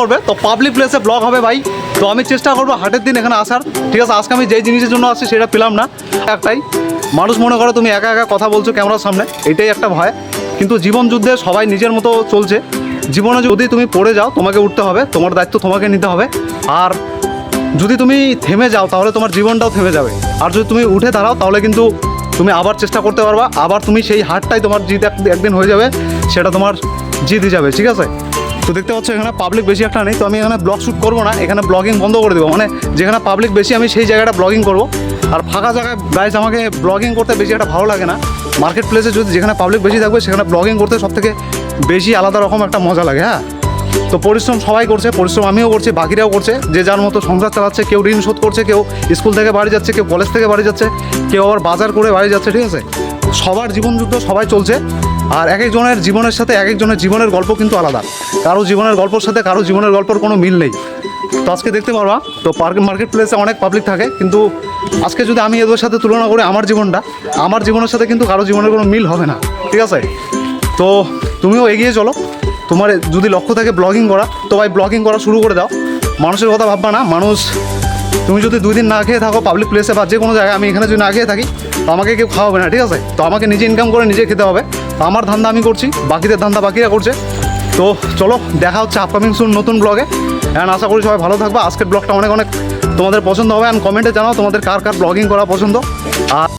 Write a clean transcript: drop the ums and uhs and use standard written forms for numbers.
করবে তো পাবলিক প্লেসে ব্লগ হবে ভাই। তো আমি চেষ্টা করবো হাটের দিন এখানে আসার, ঠিক আছে। আজকে আমি যেই জিনিসের জন্য আসছি সেটা পেলাম না। একটাই মানুষ মনে করে তুমি একা একা কথা বলছো ক্যামেরার সামনে, এটাই একটা ভয়। কিন্তু জীবন যুদ্ধে সবাই নিজের মতো চলছে। জীবনে যদি তুমি পড়ে যাও তোমাকে উঠতে হবে, তোমার দায়িত্ব তোমাকে নিতে হবে। আর যদি তুমি থেমে যাও তাহলে তোমার জীবনটাও থেমে যাবে। আর যদি তুমি উঠে দাঁড়াও তাহলে কিন্তু তুমি আবার চেষ্টা করতে পারবা, আবার তুমি সেই হারটাই তোমার জিত একদিন হয়ে যাবে, সেটা তোমার জিত যাবে, ঠিক আছে। তো দেখতে পাচ্ছ এখানে পাবলিক বেশি একটা নেই, তো আমি এখানে ব্লগ শ্যুট করবো না, এখানে ব্লগিং বন্ধ করে দেবো। মানে যেখানে পাবলিক বেশি আমি সেই জায়গাটা ব্লগিং করবো। আর ফাঁকা জায়গায় গাইজ আমাকে ব্লগিং করতে বেশি একটা ভালো লাগে না। মার্কেট প্লেসে যদি যেখানে পাবলিক বেশি থাকবে সেখানে ব্লগিং করতে সবথেকে বেশি আলাদা রকম একটা মজা লাগে। হ্যাঁ, তো পরিশ্রম সবাই করছে, পরিশ্রম আমিও করছি, বাকিরাও করছে, যে যার মতো সংসার চালাচ্ছে। কেউ ঋণ শোধ করছে, কেউ স্কুল থেকে বাড়ি যাচ্ছে, কেউ কলেজ থেকে বাড়ি যাচ্ছে, কেউ আবার বাজার করে বাড়ি যাচ্ছে, ঠিক আছে। সবার জীবনযুদ্ধ সবাই চলছে। আর এক একজনের জীবনের সাথে এক একজনের জীবনের গল্প কিন্তু আলাদা। কারো জীবনের গল্পের সাথে কারো জীবনের গল্পের কোনো মিল নেই। তো আজকে দেখতে পারবা তো মার্কেট প্লেসে অনেক পাবলিক থাকে, কিন্তু আজকে যদি আমি এদের সাথে তুলনা করি আমার জীবনের সাথে কিন্তু কারো জীবনের কোনো মিল হবে না, ঠিক আছে। তো তুমিও এগিয়ে চলো, তোমার যদি লক্ষ্য থাকে ব্লগিং করা, তো ভাই ব্লগিং করা শুরু করে দাও। মানুষের কথা ভাববা না। মানুষ, তুমি যদি 2 দিন না খেয়ে থাকো পাবলিক প্লেসে বা যে কোনো জায়গায়, আমি এখানে যদি না খেয়ে থাকি তো আমাকে কেউ খাওয়াবে না, ঠিক আছে। তো আমাকে নিজে ইনকাম করে নিজে খেতে হবে। তো আমার ধান্দা আমি করছি, বাকিদের ধান্দা বাকিরা করছে। তো চলো, দেখা হচ্ছে আপকামিং সুন নতুন ব্লগে। অ্যান্ড আশা করি সবাই ভালো থাকবে। আজকের ব্লগটা অনেক তোমাদের পছন্দ হবে। অ্যান্ড কমেন্টে জানাও তোমাদের কার কার ব্লগিং করা পছন্দ। আর